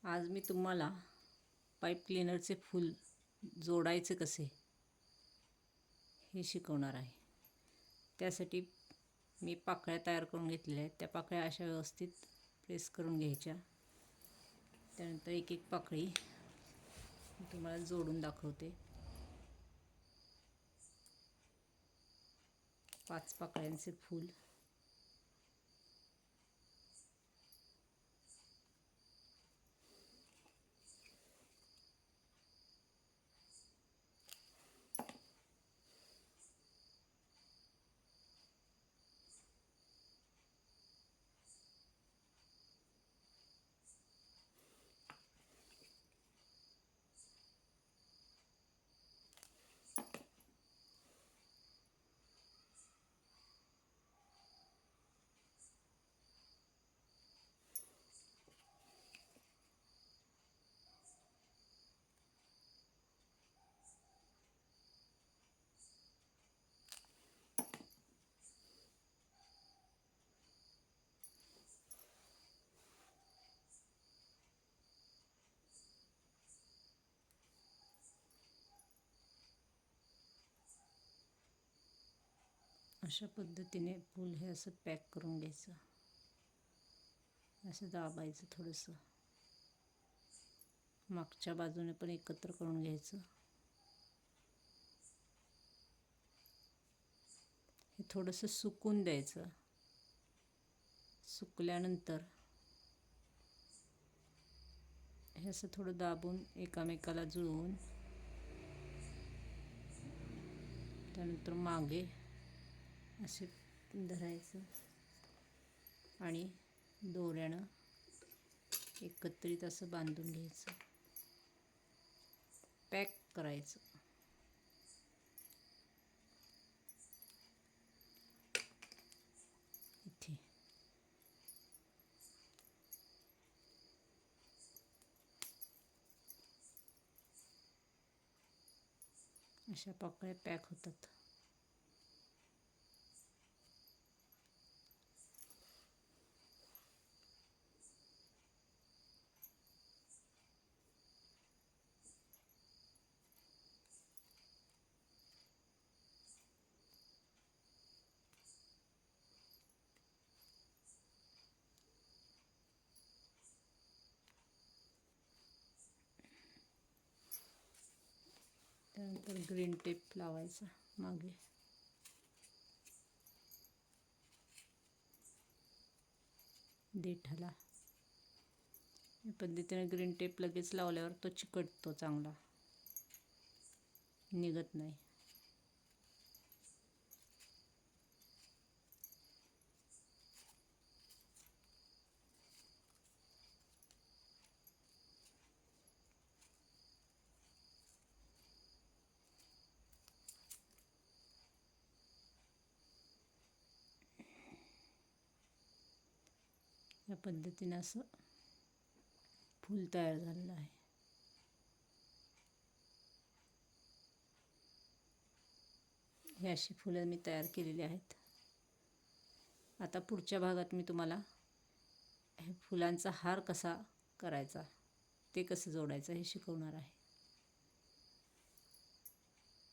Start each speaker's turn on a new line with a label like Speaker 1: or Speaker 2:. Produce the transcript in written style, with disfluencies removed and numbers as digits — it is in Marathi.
Speaker 1: आज मी तुम्हाला पाईप क्लीनरचे फूल जोडायचे कसे हे शिकवणार आहे। त्यासाठी मी पाकळ्या तयार करून घेतलेल्या आहेत। त्या पाकळ्या अशा व्यवस्थित प्रेस करून घ्यायच्या। त्यानंतर एक एक पाकळी मी तुम्हाला जोडून दाखवते। 5 पाकळ्यांचे फूल अशा पद्धतीने फूल हे असं पॅक करून घ्यायचं। असं दाबायचं थोडंसं, मागच्या बाजूने पण एकत्र करून घ्यायचं। हे थोडंसं सुकून द्यायचं। सुकल्यानंतर हे असं थोडं दाबून एकामेकाला जुळवून त्यानंतर मागे असे धरायचं आणि दोऱ्यानं एकत्रित असं बांधून घ्यायचं, पॅक करायचं। इथे अशा पाकळ्या पॅक होतात। त्यानंतर ग्रीन टेप लावायचा मागे। देठाला या पद्धतीने ग्रीन टेप लगेच लावल्यावर तो चिकटतो, चांगला निघत नाही। या पद्धतीने असं फूल तयार झालेलं आहे। ही अशी फुलं मी तयार केलेली आहेत। आता पुढच्या भागात मी तुम्हाला हे फुलांचा हार कसा करायचा, ते कसं जोडायचं हे शिकवणार आहे।